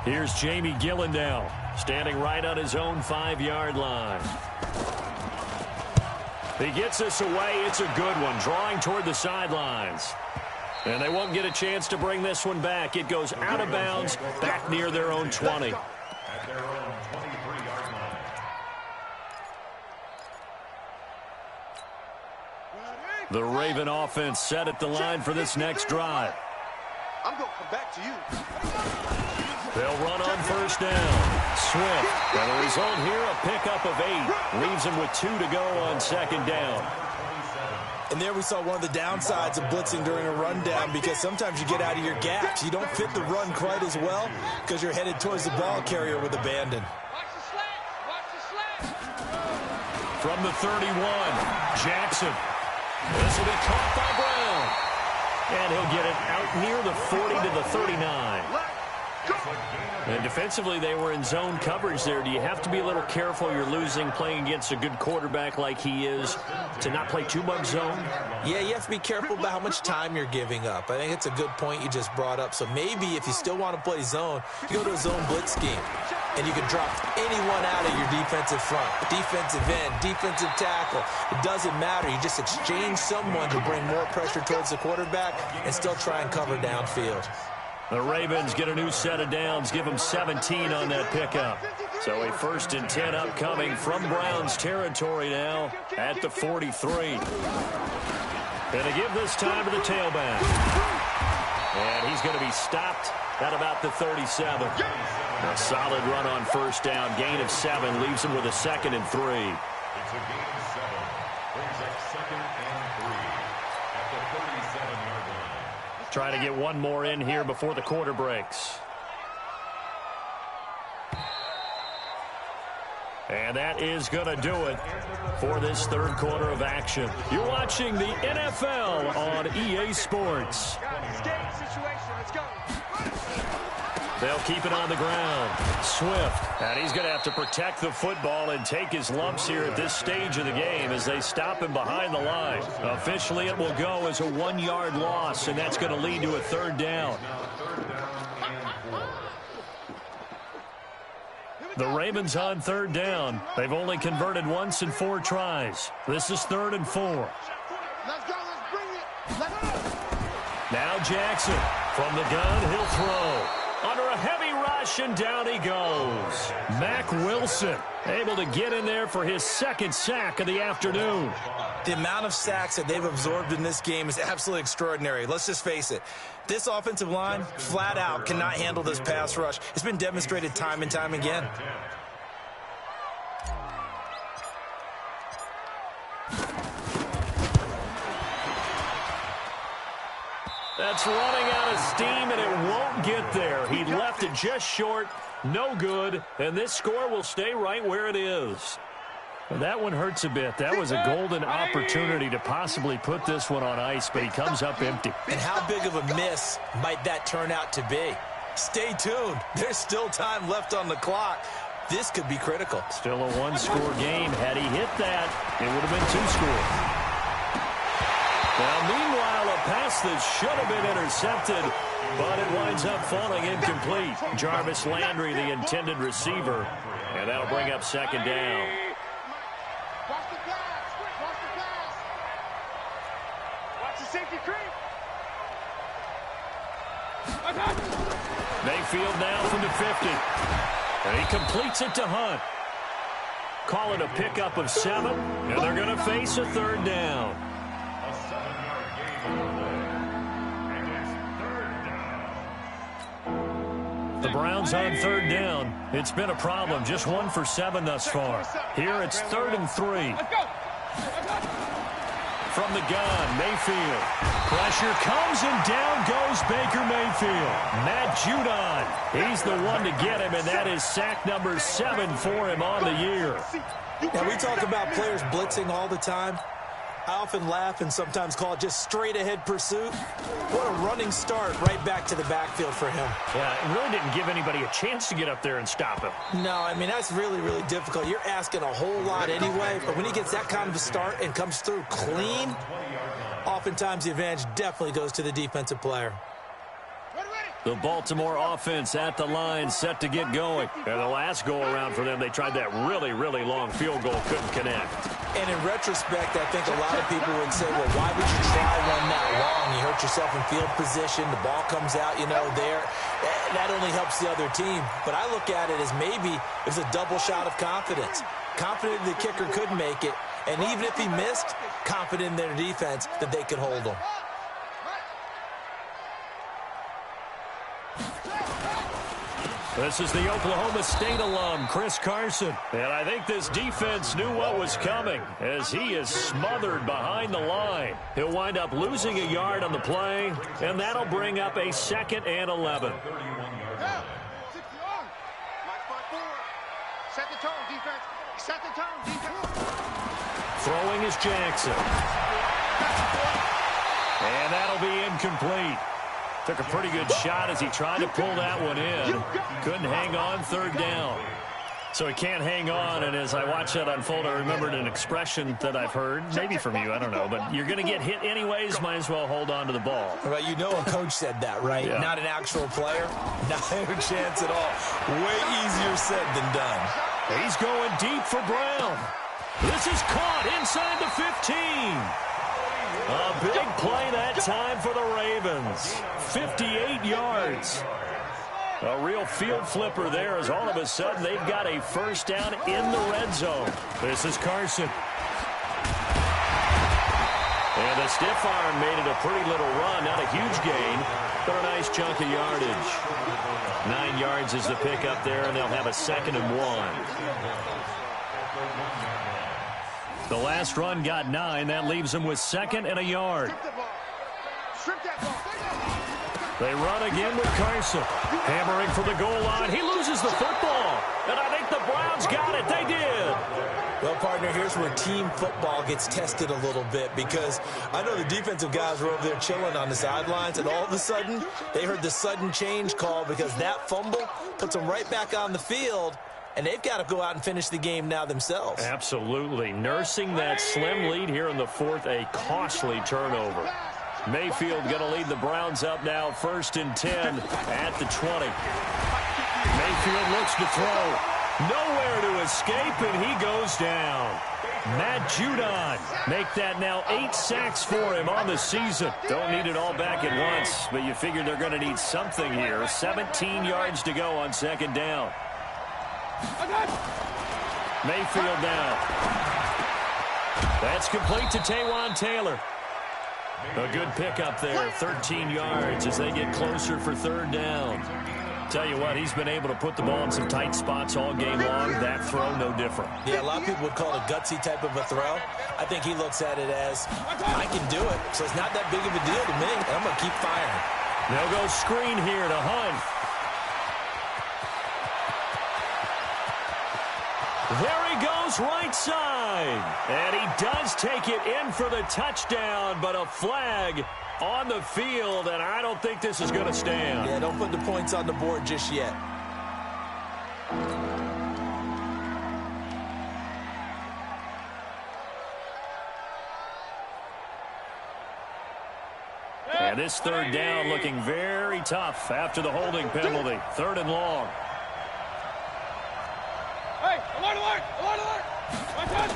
Here's Jamie Gillen now, standing right on his own 5-yard line. He gets this away. It's a good one, drawing toward the sidelines. And they won't get a chance to bring this one back. It goes out of bounds, back near their own 20. At their own 23-yard line. The Raven offense set at the line for this next drive. I'm going to come back to you. They'll run on first down. Swift. And the result here, a pickup of 8. Leaves them with 2 to go on second down. And there we saw one of the downsides of blitzing during a rundown, because sometimes you get out of your gaps. You don't fit the run quite as well because you're headed towards the ball carrier with abandon. Watch the slats. Watch the slats. From the 31, Jackson. This will be caught by Brown. And he'll get it out near the 40 to the 39. And defensively, they were in zone coverage there. Do you have to be a little careful? You're losing playing against a good quarterback like he is to not play too much zone? Yeah, you have to be careful about how much time you're giving up. I think it's a good point you just brought up. So maybe if you still want to play zone, you go to a zone blitz scheme. And you can drop anyone out of your defensive front, defensive end, defensive tackle. It doesn't matter. You just exchange someone to bring more pressure towards the quarterback and still try and cover downfield. The Ravens get a new set of downs, give them 17 on that pickup. So a 1st and 10 upcoming from Browns territory now at the 43. And to give this time to the tailback. And he's going to be stopped at about the 37. A solid run on first down, gain of 7, leaves him with a 2nd and 3. It's a gain of 7. Brings up 2nd and 3 at the 37-yard line. Trying to get one more in here before the quarter breaks. And that is going to do it for this third quarter of action. You're watching the NFL on EA Sports. They'll keep it on the ground. Swift. And he's going to have to protect the football and take his lumps here at this stage of the game as they stop him behind the line. Officially, it will go as a 1-yard loss, and that's going to lead to a 3rd down. The Ravens on 3rd down. They've only converted once in 4 tries. This is 3rd and 4. Let's go. Let's bring it. Let's go. Now Jackson from the gun. He'll throw. Under a heavy rush, and down he goes. Mack Wilson able to get in there for his 2nd sack of the afternoon. The amount of sacks that they've absorbed in this game is absolutely extraordinary. Let's just face it. This offensive line, flat out, cannot handle this pass rush. It's been demonstrated time and time again. That's running out of steam, and it won't get there. He left it just short, no good, and this score will stay right where it is. Well, that one hurts a bit. That was a golden opportunity to possibly put this one on ice, but he comes up empty. And how big of a miss might that turn out to be? Stay tuned. There's still time left on the clock. This could be critical. Still a 1-score game. Had he hit that, it would have been 2 scores. Now, meanwhile, a pass that should have been intercepted, but it winds up falling incomplete. Jarvis Landry, the intended receiver, and that'll bring up 2nd down. Watch the pass. Watch the pass. Watch the safety creep. Mayfield now from the 50. And he completes it to Hunt. Call it a pickup of 7, and they're going to face a 3rd down. A 7-yard gain on the play. And it's 3rd down. The Browns on 3rd down. It's been a problem. Just 1 for 7 thus far. Here it's 3rd and 3. From the gun, Mayfield. Pressure comes, and down goes Baker Mayfield. Matt Judon, he's the one to get him, and that is sack number 7 for him on the year. Now, we talk about players blitzing all the time. I often laugh and sometimes call it just straight-ahead pursuit. What a running start right back to the backfield for him. Yeah, it really didn't give anybody a chance to get up there and stop him. No, I mean, that's really, really difficult. You're asking a whole lot anyway, but when he gets that kind of a start and comes through clean, oftentimes the advantage definitely goes to the defensive player. The Baltimore offense at the line, set to get going. And the last go-around for them, they tried that really, really long field goal, couldn't connect. And in retrospect, I think a lot of people would say, well, why would you try one that long? You hurt yourself in field position. The ball comes out, there. That only helps the other team. But I look at it as maybe it was a double shot of confidence. Confident the kicker could make it. And even if he missed, confident in their defense that they could hold him. This is the Oklahoma State alum, Chris Carson. And I think this defense knew what was coming as he is smothered behind the line. He'll wind up losing a yard on the play, and that'll bring up a 2nd and 11. Set the tone, defense. Set the tone, defense. Throwing is Jackson. And that'll be incomplete. Took a pretty good shot as he tried to pull that one in. Couldn't hang on, 3rd down. So he can't hang on, and as I watched that unfold, I remembered an expression that I've heard, maybe from you, I don't know, but you're going to get hit anyways, might as well hold on to the ball. Right, a coach said that, right? Yeah. Not an actual player. Not a chance at all. Way easier said than done. He's going deep for Brown. This is caught inside the 15. A big play that time for the Ravens. 58 yards. A real field flipper there as all of a sudden they've got a 1st down in the red zone. This is Carson. And the stiff arm made it a pretty little run. Not a huge gain, but a nice chunk of yardage. 9 yards is the pickup there, and they'll have a 2nd and 1. The last run got 9. That leaves them with 2nd and a yard. They run again with Carson. Hammering for the goal line. He loses the football. And I think the Browns got it. They did. Well, partner, here's where team football gets tested a little bit because I know the defensive guys were over there chilling on the sidelines, and all of a sudden they heard the sudden change call because that fumble puts them right back on the field. And they've got to go out and finish the game now themselves. Absolutely. Nursing that slim lead here in the 4th, a costly turnover. Mayfield going to lead the Browns up now, 1st and 10 at the 20. Mayfield looks to throw. Nowhere to escape, and he goes down. Matt Judon make that now 8 sacks for him on the season. Don't need it all back at once, but you figure they're going to need something here. 17 yards to go on 2nd down. Mayfield down. That's complete to Taywan Taylor. A good pickup there, 13 yards as they get closer for 3rd down. Tell you what, he's been able to put the ball in some tight spots all game long. That throw, no different. Yeah, a lot of people would call it a gutsy type of a throw. I think he looks at it as, I can do it, so it's not that big of a deal to me, and I'm going to keep firing. They'll go screen here to Hunt. There he goes, right side. And he does take it in for the touchdown, but a flag on the field, and I don't think this is going to stand. Yeah, don't put the points on the board just yet. And this 3rd down looking very tough after the holding penalty. 3rd and long. Hey, alert, alert, alert, alert.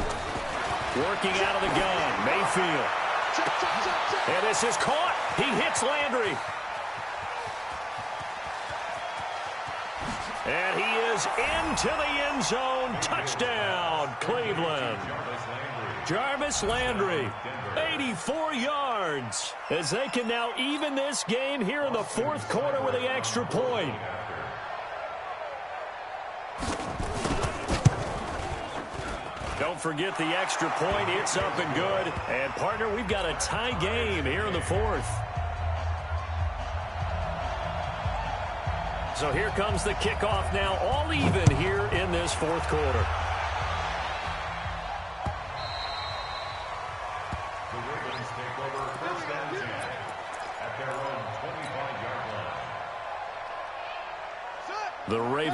Working out of the gun, Mayfield. And this is caught. He hits Landry. And he is into the end zone. Touchdown, Cleveland. Jarvis Landry, 84 yards, as they can now even this game here in the 4th quarter with the extra point. Don't forget the extra point. It's up and good. And, partner, we've got a tie game here in the 4th. So here comes the kickoff now, all even here in this 4th quarter.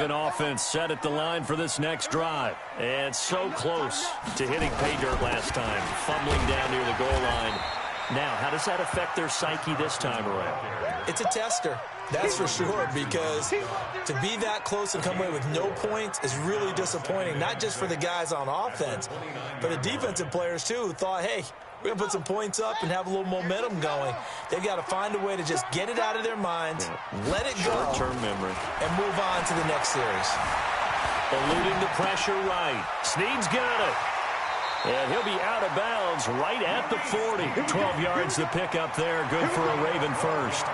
Raven offense set at the line for this next drive. And so close to hitting pay dirt last time, fumbling down near the goal line. Now, how does that affect their psyche this time around? It's a tester, that's for sure, because to be that close and come away with no points is really disappointing, not just for the guys on offense, but the defensive players, too, who thought, hey, we're going to put some points up and have a little momentum going. They've got to find a way to just get it out of their minds, let it go, short-term memory, and move on to the next series. Eluding the pressure right. Snead's got it. And he'll be out of bounds right at the 40. 12 yards to pick up there. Good for a Raven first.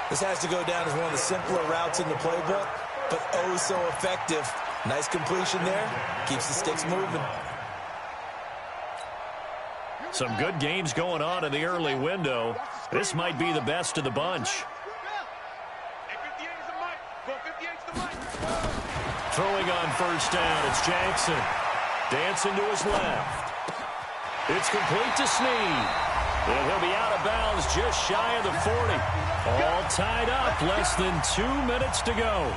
This has to go down as one of the simpler routes in the playbook, but oh so effective. Nice completion there. Keeps the sticks moving. Some good games going on in the early window. This might be the best of the bunch. Throwing on first down, it's Jackson. Dancing to his left. It's complete to Snead. And he'll be out of bounds just shy of the 40. All tied up, less than 2 minutes to go.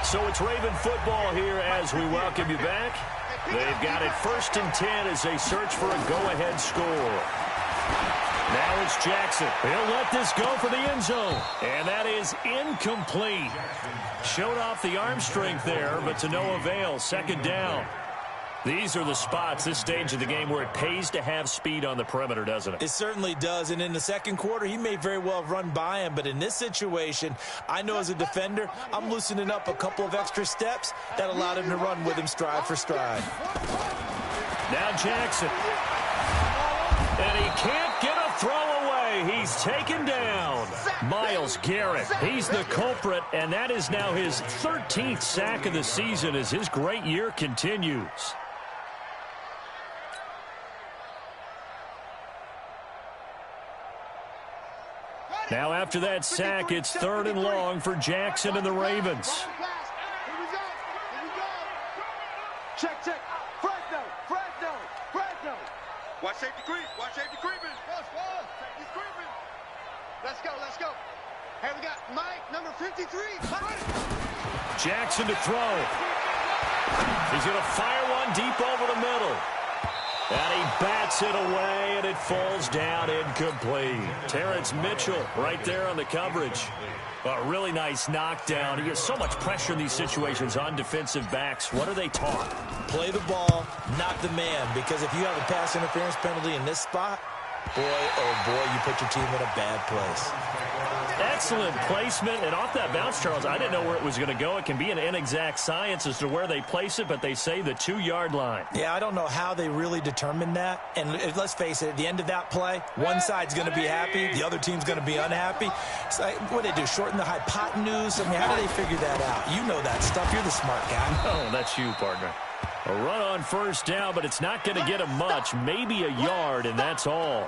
So it's Raven football here as we welcome you back. They've got it 1st and 10 as they search for a go-ahead score. Now it's Jackson. He'll let this go for the end zone. And that is incomplete. Showed off the arm strength there, but to no avail. 2nd down. These are the spots, this stage of the game, where it pays to have speed on the perimeter, doesn't it? It certainly does, and in the second quarter, he may very well have run by him, but in this situation, I know as a defender, I'm loosening up a couple of extra steps that allowed him to run with him stride for stride. Now Jackson. And he can't get a throw away. He's taken down. Myles Garrett, he's the culprit, and that is now his 13th sack of the season as his great year continues. Now after that sack, it's 3rd and long for Jackson and the Ravens. Here we go. Check. Fragno. Watch safety creeping. Safety creeping. Let's go. Hey, we got Mike, number 53. Jackson to throw. He's going to fire one deep over the middle. And he bats it away, and it falls down incomplete. Terrence Mitchell right there on the coverage. A really nice knockdown. He has so much pressure in these situations on defensive backs. What are they taught? Play the ball, not the man, because if you have a pass interference penalty in this spot, boy, oh boy, you put your team in a bad place. Excellent placement, and off that bounce, Charles, I didn't know where it was going to go. It can be an inexact science as to where they place it, but they say the 2-yard line. Yeah, I don't know how they really determined that. And let's face it, at the end of that play, one side's going to be happy, the other team's going to be unhappy. It's like, what do they do, shorten the hypotenuse? I mean, how do they figure that out? You know that stuff. You're the smart guy. Oh, that's you, partner. A run on first down, but it's not going to get him much, maybe a yard, and that's all.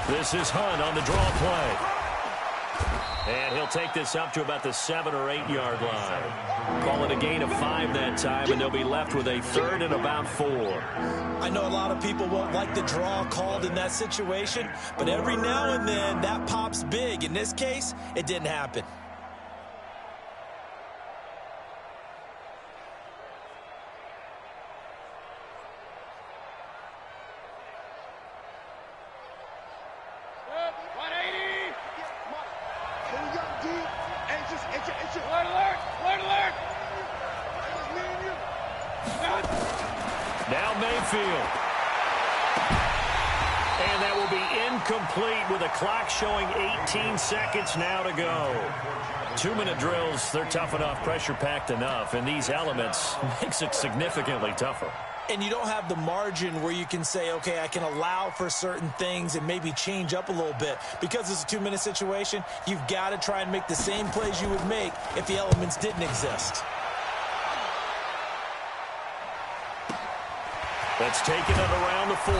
This is Hunt on the draw play. And he'll take this up to about the 7- or 8-yard line. Call it a gain of 5 that time, and they'll be left with a 3rd and about 4. I know a lot of people won't like the draw called in that situation, but every now and then that pops big. In this case, it didn't happen. Now Mayfield. And that will be incomplete with a clock showing 18 seconds now to go. 2-minute drills, they're tough enough, pressure-packed enough, and these elements makes it significantly tougher. And you don't have the margin where you can say, okay, I can allow for certain things and maybe change up a little bit. Because it's a 2-minute situation, you've got to try and make the same plays you would make if the elements didn't exist. That's taken it around the 40.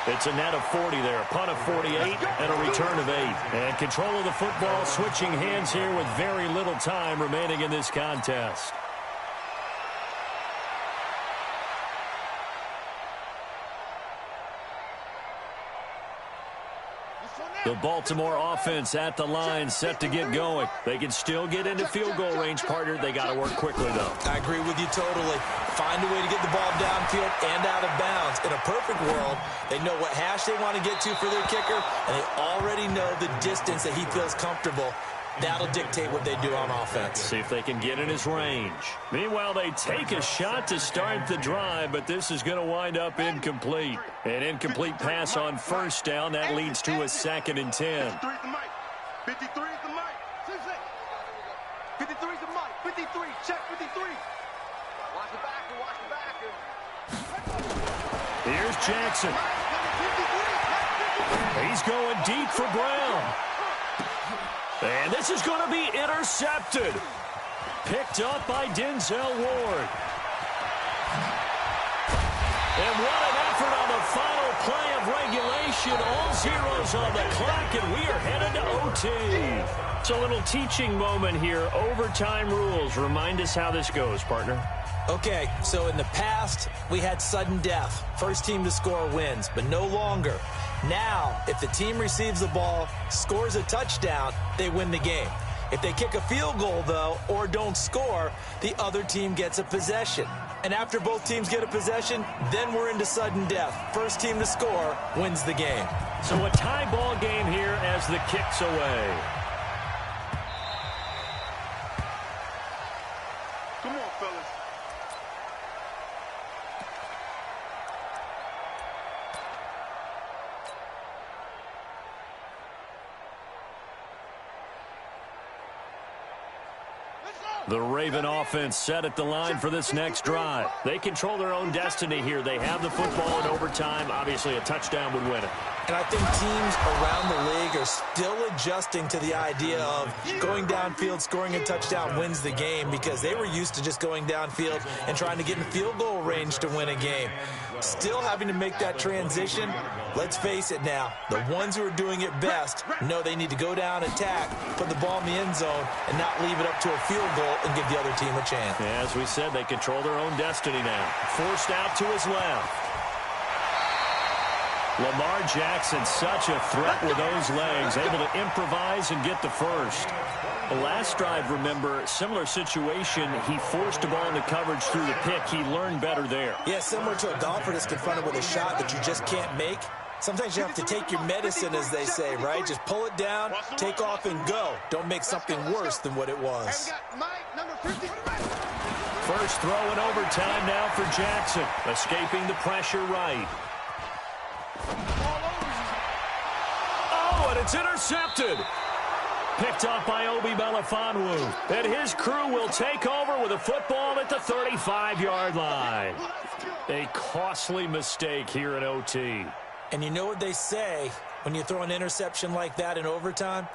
It's a net of 40 there, a punt of 48, and a return of 8. And control of the football switching hands here with very little time remaining in this contest. The Baltimore offense at the line, set to get going. They can still get into field goal range, partner. They got to work quickly, though. I agree with you totally. Find a way to get the ball downfield and out of bounds. In a perfect world, they know what hash they want to get to for their kicker, and they already know the distance that he feels comfortable. That'll dictate what they do on offense. See if they can get in his range. Meanwhile, they take a shot to start the drive, but this is going to wind up incomplete. An incomplete pass on first down. That leads to a 2nd and 10. 53 is the mic. 53 is the mic. 53. Check 53. Watch the backer. Watch the backer. Here's Jackson. He's going deep for Brown. And this is going to be intercepted. Picked up by Denzel Ward. And what an effort on the final play of regulation. All zeros on the clock, and we are headed to OT. It's a little teaching moment here. Overtime rules. Remind us how this goes, partner. Okay, so in the past, we had sudden death. First team to score wins, but no longer. Now, if the team receives the ball, scores a touchdown, they win the game. If they kick a field goal, though, or don't score, the other team gets a possession. And after both teams get a possession, then we're into sudden death. First team to score wins the game. So a tie ball game here as the kick's away. Come on, fellas. The Raven offense set at the line for this next drive. They control their own destiny here. They have the football in overtime. Obviously, a touchdown would win it. And I think teams around the league are still adjusting to the idea of going downfield, scoring a touchdown wins the game, because they were used to just going downfield and trying to get in field goal range to win a game. Still having to make that transition. Let's face it now, the ones who are doing it best know they need to go down, attack, put the ball in the end zone, and not leave it up to a field goal and give the other team a chance. Yeah, as we said, they control their own destiny now. Forced out to his left. Lamar Jackson, such a threat with those legs, able to improvise and get the first. The last drive, remember, similar situation. He forced the ball into coverage through the pick. He learned better there. Yeah, similar to a golfer that's confronted with a shot that you just can't make. Sometimes you have to take your medicine, as they say, right? Just pull it down, take off, and go. Don't make something worse than what it was. First throw in overtime now for Jackson. Escaping the pressure right. Oh, and it's intercepted. Picked up by Obi Melifonwu. And his crew will take over with a football at the 35-yard line. A costly mistake here in OT. And you know what they say, when you throw an interception like that in overtime,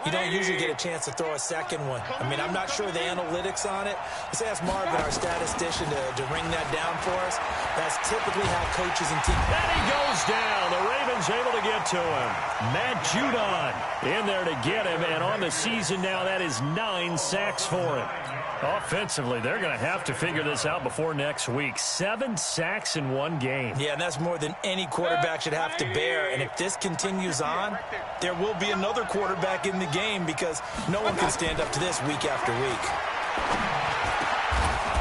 you don't usually get a chance to throw a second one. I mean, I'm not sure the analytics on it. Let's ask Marvin, our statistician, to ring that down for us. That's typically how coaches and teams... And he goes down. The Ravens able to get to him. Matt Judon in there to get him. And on the season now, that is 9 sacks for him. Offensively, they're going to have to figure this out before next week. 7 sacks in one game. Yeah, and that's more than any quarterback should have to bear. And if this continues on, there will be another quarterback in the game, because no one can stand up to this week after week.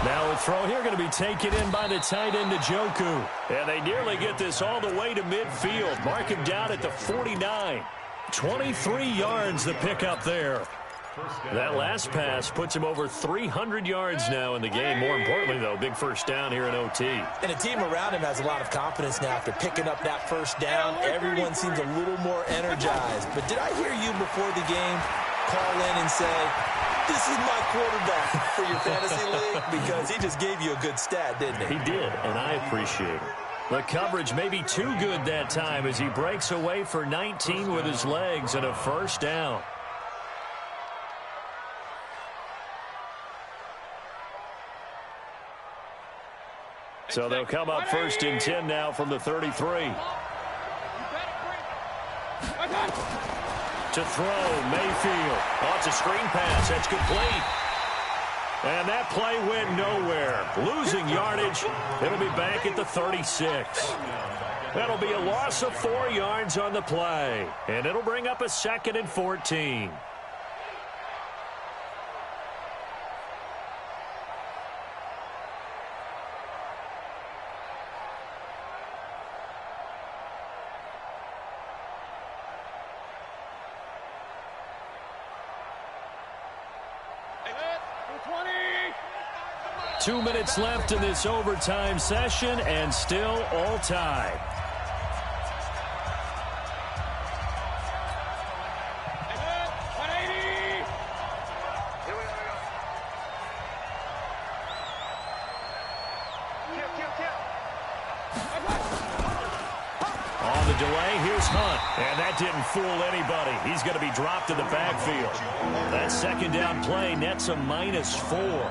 Now a throw here going to be taken in by the tight end, Njoku. And they nearly get this all the way to midfield. Mark him down at the 49. 23 yards the pickup there. That last pass puts him over 300 yards now in the game. More importantly, though, big first down here in OT. And the team around him has a lot of confidence now after picking up that first down. Everyone seems a little more energized. But did I hear you before the game call in and say, this is my quarterback for your fantasy league? Because he just gave you a good stat, didn't he? He did, and I appreciate it. The coverage may be too good that time as he breaks away for 19 with his legs and a first down. So they'll come up 1st and 10 now from the 33. To throw, Mayfield. Oh, it's a screen pass. That's complete. And that play went nowhere. Losing yardage. It'll be back at the 36. That'll be a loss of 4 yards on the play. And it'll bring up a 2nd and 14. Hey, 2 minutes left in this overtime session, and still all tied. On the delay, here's Hunt. And that didn't fool anybody. He's going to be dropped in the backfield. That 2nd down play nets a -4.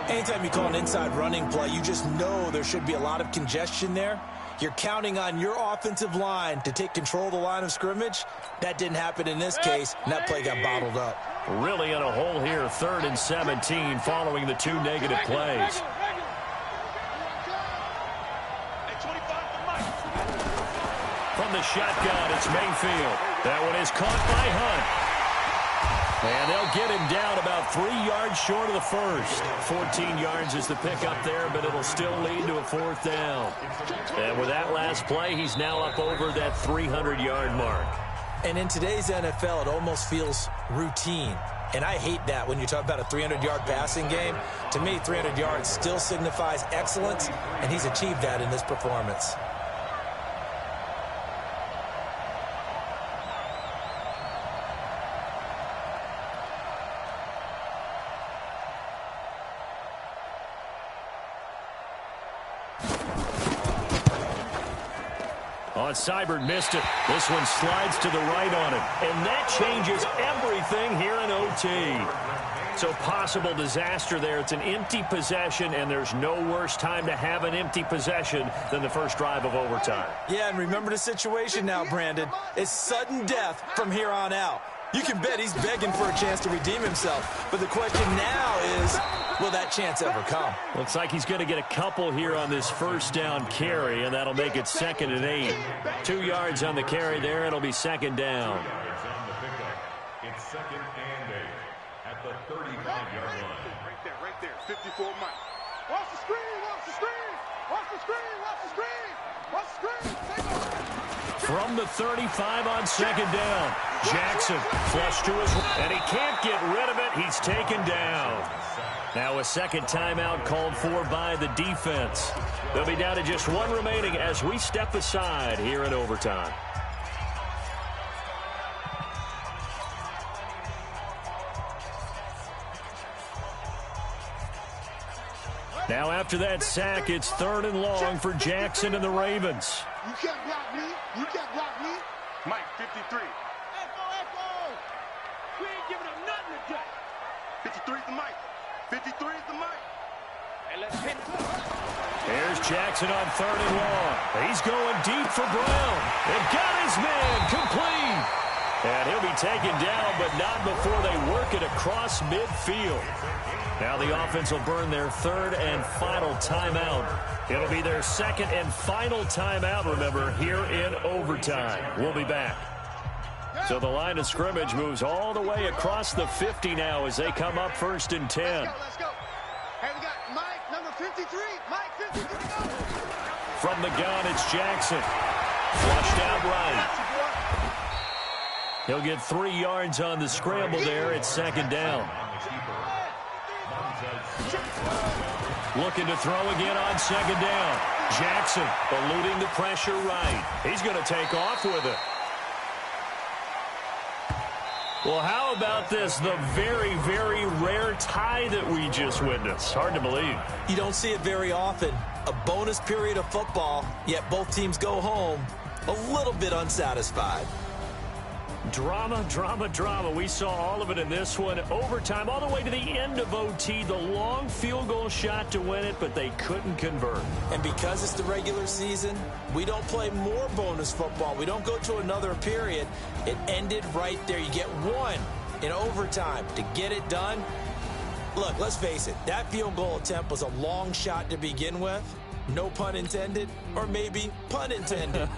Anytime you call an inside running play, you just know there should be a lot of congestion there. You're counting on your offensive line to take control of the line of scrimmage. That didn't happen in this case, and that play got bottled up. Really in a hole here, 3rd and 17 following the 2 negative plays. From the shotgun, it's Mayfield. That one is caught by Hunt. And they'll get him down about 3 yards short of the first. 14 yards is the pickup there, but it'll still lead to a 4th down. And with that last play, he's now up over that 300-yard mark. And in today's NFL, it almost feels routine. And I hate that when you talk about a 300-yard passing game. To me, 300 yards still signifies excellence, and he's achieved that in this performance. Seibert missed it. This one slides to the right on him. And that changes everything here in OT. So possible disaster there. It's an empty possession, and there's no worse time to have an empty possession than the first drive of overtime. Yeah, and remember the situation now, Brandon. It's sudden death from here on out. You can bet he's begging for a chance to redeem himself. But the question now is, will that chance ever come? Looks like he's going to get a couple here on this 1st down carry, and that'll make it 2nd and 8. 2 yards on the carry there. It'll be 2nd down. It's 2nd and 8 at the 35-yard line. Right there. 54 Mike. Watch the screen, watch the screen. Watch the screen, watch the screen. Watch the screen. From the 35 on 2nd down. Jackson flush to his right, and he can't get rid of it. He's taken down. Now a 2nd timeout called for by the defense. They'll be down to just 1 remaining as we step aside here in overtime. Now after that sack, it's 3rd and long for Jackson and the Ravens. You can't block me. You can't block me. Mike, 53. Echo. We ain't giving him nothing today. 53 is the Mike. 53 is the Mike. Hey, let's hit it. Here's Jackson on 3rd and long. He's going deep for Brown. And got his man complete. And he'll be taken down, but not before they work it across midfield. Now the offense will burn their 3rd and final timeout. It'll be their 2nd and final timeout, remember, here in overtime. We'll be back. So the line of scrimmage moves all the way across the 50 now as they come up 1st and 10. Let's go. Hey, we got Mike, number 53. Mike, 53, go. From the gun, it's Jackson. Flushed out right. He'll get 3 yards on the scramble there. It's 2nd down. Looking to throw again on 2nd down. Jackson eluding the pressure right. He's going to take off with it. Well, how about this? The very, very rare tie that we just witnessed. Hard to believe. You don't see it very often. A bonus period of football, yet both teams go home a little bit unsatisfied. Drama, drama, drama. We saw all of it in this one. Overtime, all the way to the end of OT. The long field goal shot to win it, but they couldn't convert. And because it's the regular season, we don't play more bonus football. We don't go to another period. It ended right there. You get one in overtime to get it done. Look, let's face it. That field goal attempt was a long shot to begin with. No pun intended, or maybe pun intended.